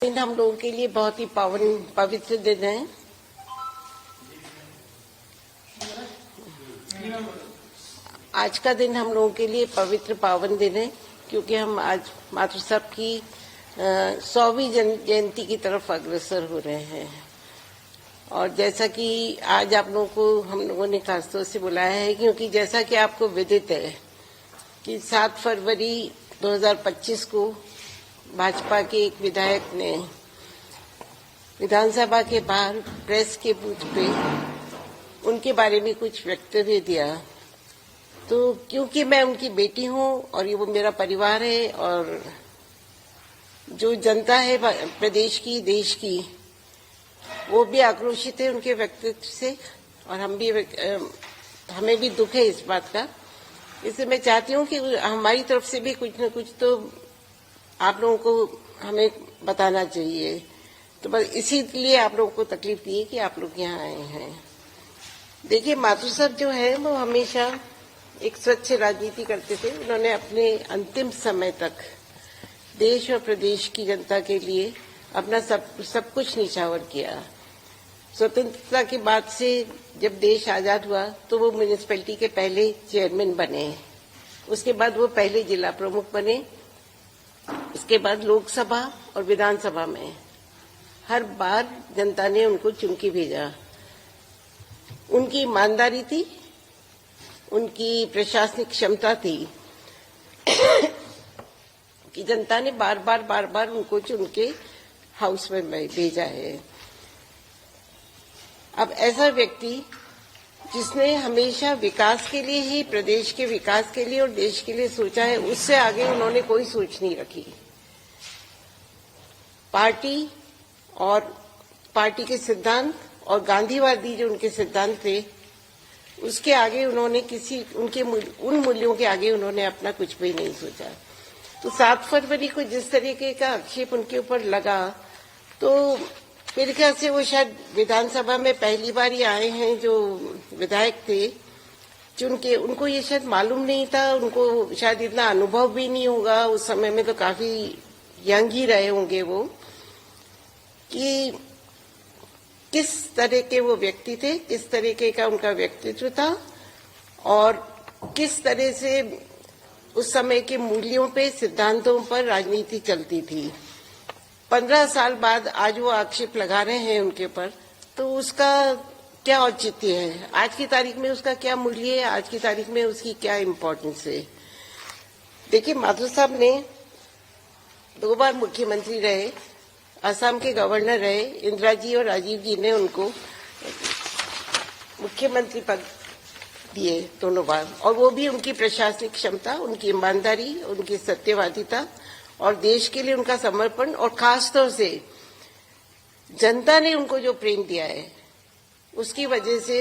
दिन हम लोगों के लिए बहुत ही पवित्र दिन है। आज का दिन हम लोगों के लिए पवित्र पावन दिन है क्योंकि हम आज मातृ साहब की 100वीं जयंती की तरफ अग्रसर हो रहे हैं। और जैसा कि आज आप लोगों को हम लोगों ने खासतौर से बुलाया है क्योंकि जैसा कि आपको विदित है कि 7 फरवरी 2025 को भाजपा के एक विधायक ने विधानसभा के बाहर प्रेस के बूथ पे उनके बारे में कुछ वक्तव्य दिया। तो क्योंकि मैं उनकी बेटी हूं और ये वो मेरा परिवार है और जो जनता है प्रदेश की, देश की, वो भी आक्रोशित है उनके व्यक्तित्व से और हमें भी दुख है इस बात का। इसलिए मैं चाहती हूं कि हमारी तरफ से भी कुछ न कुछ तो आप लोगों को हमें बताना चाहिए। तो बस इसीलिए आप लोगों को तकलीफ दी है कि आप लोग यहाँ आए हैं। देखिए, मातृ साहब जो है वो हमेशा एक स्वच्छ राजनीति करते थे। उन्होंने अपने अंतिम समय तक देश और प्रदेश की जनता के लिए अपना सब कुछ निछावर किया। स्वतंत्रता के बाद से जब देश आजाद हुआ तो वो म्यूनिसिपैलिटी के पहले चेयरमैन बने, उसके बाद वो पहले जिला प्रमुख बने, इसके बाद लोकसभा और विधानसभा में हर बार जनता ने उनको चुन के भेजा। उनकी ईमानदारी थी, उनकी प्रशासनिक क्षमता थी कि जनता ने बार बार उनको चुन के हाउस में भेजा है। अब ऐसा व्यक्ति जिसने हमेशा विकास के लिए ही, प्रदेश के विकास के लिए और देश के लिए सोचा है, उससे आगे उन्होंने कोई सोच नहीं रखी। पार्टी और पार्टी के सिद्धांत और गांधीवादी जो उनके सिद्धांत थे, उसके आगे उन्होंने उन मूल्यों के आगे उन्होंने अपना कुछ भी नहीं सोचा। तो 7 फरवरी को जिस तरीके का आक्षेप उनके ऊपर लगा, तो मेरे ख्याल से वो शायद विधानसभा में पहली बार ही आए हैं जो विधायक थे चुन के। उनको ये शायद मालूम नहीं था, उनको शायद इतना अनुभव भी नहीं होगा, उस समय में तो काफी यंग ही रहे होंगे वो, कि किस तरह के वो व्यक्ति थे, किस तरीके का उनका व्यक्तित्व था और किस तरह से उस समय के मूल्यों पे, सिद्धांतों पर राजनीति चलती थी। 15 साल बाद आज वो आक्षेप लगा रहे हैं उनके ऊपर, तो उसका क्या औचित्य है? आज की तारीख में उसका क्या मूल्य है? आज की तारीख में उसकी क्या इम्पोर्टेंस है? देखिए, माथुर साहब ने 2 बार मुख्यमंत्री रहे, असम के गवर्नर रहे। इंदिरा जी और राजीव जी ने उनको मुख्यमंत्री पद दिए दोनों बार, और वो भी उनकी प्रशासनिक क्षमता, उनकी ईमानदारी, उनकी सत्यवादिता और देश के लिए उनका समर्पण और खासतौर से जनता ने उनको जो प्रेम दिया है, उसकी वजह से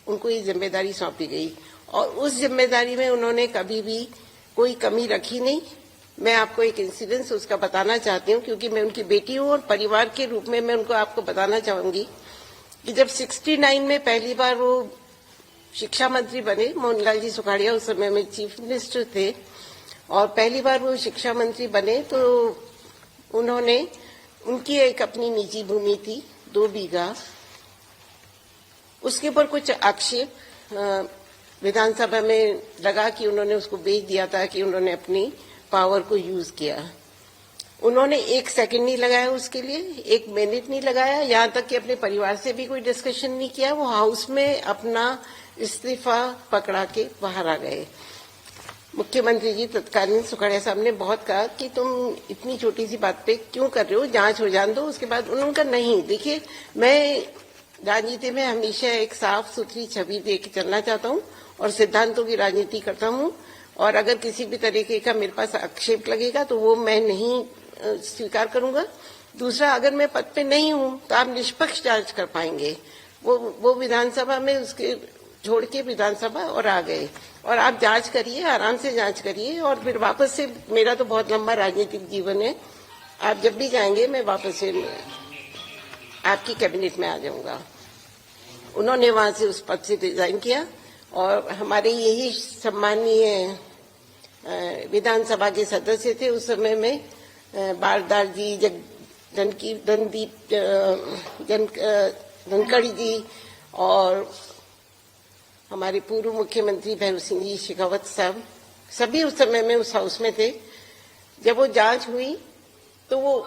उनको ये जिम्मेदारी सौंपी गई और उस जिम्मेदारी में उन्होंने कभी भी कोई कमी रखी नहीं। मैं आपको एक इंसिडेंस उसका बताना चाहती हूँ क्योंकि मैं उनकी बेटी हूँ और परिवार के रूप में मैं उनको आपको बताना चाहूंगी कि जब 69 में पहली बार वो शिक्षा मंत्री बने, मोहनलाल जी सुखाड़िया उस समय में चीफ मिनिस्टर थे, और पहली बार वो शिक्षा मंत्री बने तो उन्होंने, उनकी एक अपनी निजी भूमि थी 2 बीघा, उसके ऊपर कुछ आक्षेप विधानसभा में लगा कि उन्होंने उसको बेच दिया था, कि उन्होंने अपनी पावर को यूज किया। उन्होंने 1 सेकंड नहीं लगाया उसके लिए, 1 मिनट नहीं लगाया, यहां तक कि अपने परिवार से भी कोई डिस्कशन नहीं किया। वो हाउस में अपना इस्तीफा पकड़ा के बाहर आ गए। मुख्यमंत्री जी तत्कालीन सुखाड़िया साहब ने बहुत कहा कि तुम इतनी छोटी सी बात पे क्यों कर रहे हो, जांच हो जाने दो। उसके बाद उन्होंने कहा नहीं, देखिए मैं राजनीति में हमेशा एक साफ सुथरी छवि दे के चलना चाहता हूँ और सिद्धांतों की राजनीति करता हूँ, और अगर किसी भी तरीके का मेरे पास आक्षेप लगेगा तो वो मैं नहीं स्वीकार करूंगा। दूसरा, अगर मैं पद पे नहीं हूं तो आप निष्पक्ष जांच कर पाएंगे। वो विधानसभा में उसके छोड़ के विधानसभा और आ गए, और आप जांच करिए, आराम से जांच करिए, और फिर वापस से, मेरा तो बहुत लंबा राजनीतिक जीवन है, आप जब भी जाएंगे मैं वापस से आपकी कैबिनेट में आ जाऊंगा। उन्होंने वहां से उस पद से रिजाइन किया और हमारे यही सम्मानीय विधानसभा के सदस्य थे उस समय में, बारदार जी, धनखड़ जी और हमारे पूर्व मुख्यमंत्री भैरव सिंह जी शेखावत साहब, सभी उस समय में उस हाउस में थे। जब वो जांच हुई तो वो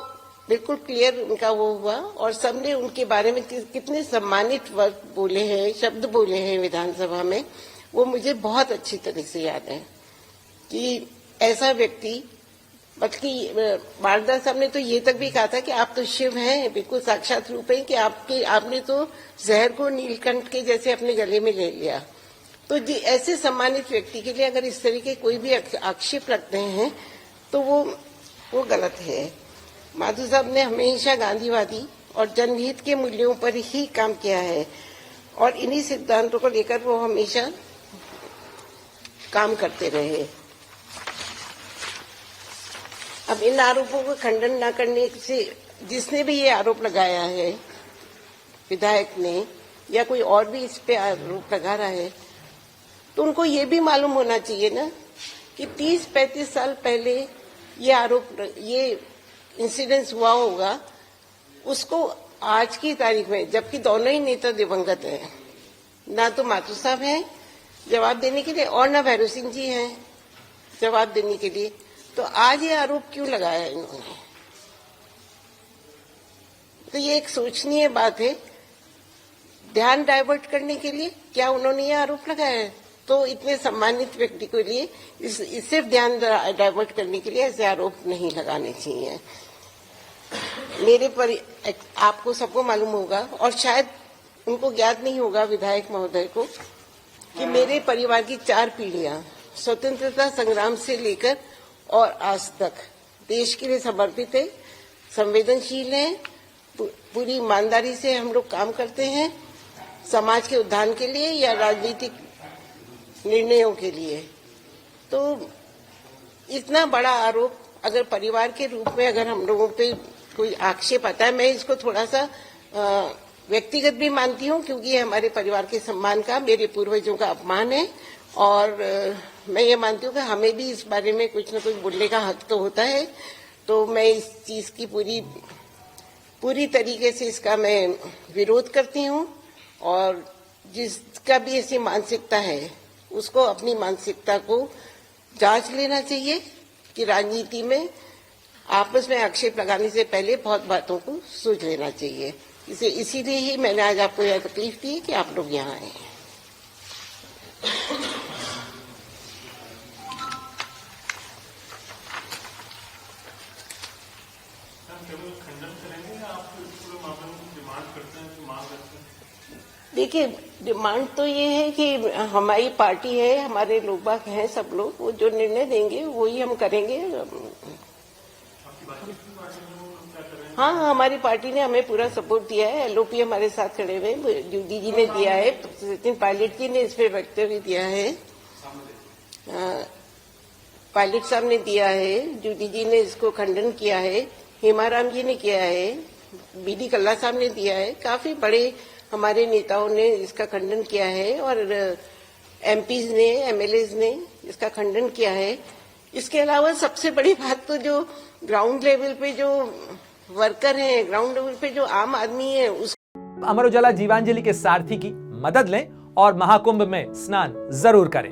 बिल्कुल क्लियर उनका वो हुआ और सबने उनके बारे में कितने सम्मानित वर्ड बोले हैं, शब्द बोले हैं विधानसभा में, वो मुझे बहुत अच्छी तरह से याद है कि ऐसा व्यक्ति, बल्कि बारदास साहब ने तो ये तक भी कहा था कि आप तो शिव हैं, बिल्कुल साक्षात रूप है, कि आपने तो जहर को नीलकंठ के जैसे अपने गले में ले लिया। तो ऐसे सम्मानित व्यक्ति के लिए अगर इस तरीके कोई भी आक्षेप रखते हैं तो वो गलत है। माधु साहब ने हमेशा गांधीवादी और जनहित के मूल्यों पर ही काम किया है और इन्हीं सिद्धांतों को लेकर वो हमेशा काम करते रहे। अब इन आरोपों को खंडन न करने से जिसने भी ये आरोप लगाया है, विधायक ने या कोई और भी इस पे आरोप लगा रहा है, तो उनको ये भी मालूम होना चाहिए ना कि 30-35 साल पहले ये इंसिडेंस हुआ होगा, उसको आज की तारीख में, जबकि दोनों ही नेता दिवंगत हैं, ना तो माथुर साहब हैं जवाब देने के लिए और ना भैरव सिंह जी हैं जवाब देने के लिए, तो आज ये आरोप क्यों लगाया इन्होंने? तो ये एक सोचनीय बात है। ध्यान डाइवर्ट करने के लिए क्या उन्होंने ये आरोप लगाया है? तो इतने सम्मानित व्यक्ति के लिए सिर्फ ध्यान डाइवर्ट करने के लिए ऐसे आरोप नहीं लगाने चाहिए। आपको सबको मालूम होगा और शायद उनको ज्ञात नहीं होगा विधायक महोदय को कि मेरे परिवार की 4 पीढ़ियां स्वतंत्रता संग्राम से लेकर और आज तक देश के लिए समर्पित है, संवेदनशील है, पूरी ईमानदारी से हम लोग काम करते हैं समाज के उत्थान के लिए या राजनीतिक निर्णयों के लिए। तो इतना बड़ा आरोप अगर परिवार के रूप में अगर हम लोगों पे कोई आक्षेप आता है, मैं इसको थोड़ा सा व्यक्तिगत भी मानती हूँ क्योंकि ये हमारे परिवार के सम्मान का, मेरे पूर्वजों का अपमान है और मैं ये मानती हूँ कि हमें भी इस बारे में कुछ न कुछ बोलने का हक तो होता है। तो मैं इस चीज की पूरी तरीके से इसका मैं विरोध करती हूँ और जिसका भी ऐसी मानसिकता है उसको अपनी मानसिकता को जांच लेना चाहिए कि राजनीति में आपस में आक्षेप लगाने से पहले बहुत बातों को सोच लेना चाहिए। इसीलिए ही मैंने आज आपको यह तकलीफ दी कि आप लोग यहाँ आए। देखिए, डिमांड तो ये है कि हमारी पार्टी है, हमारे लोग बाग हैं, सब लोग, वो जो निर्णय देंगे वही हम करेंगे। हाँ, हमारी पार्टी ने हमें पूरा सपोर्ट दिया है। एलओपी हमारे साथ खड़े हुए, ड्यूटी जी ने दिया है, सचिन पायलट जी ने इस पे वक्तव्य दिया है, पायलट साहब ने दिया है, ड्यूटी जी ने इसको खंडन किया है, हेमाराम जी ने किया है, बीडी कल्ला साहब ने दिया है, काफी बड़े हमारे नेताओं ने इसका खंडन किया है और एमपीज ने, एमएलएज ने इसका खंडन किया है। इसके अलावा सबसे बड़ी बात तो जो ग्राउंड लेवल पे जो वर्कर हैं, ग्राउंड लेवल पे जो आम आदमी है, उस अमर उजाला जीवांजलि के सारथी की मदद लें और महाकुंभ में स्नान जरूर करें।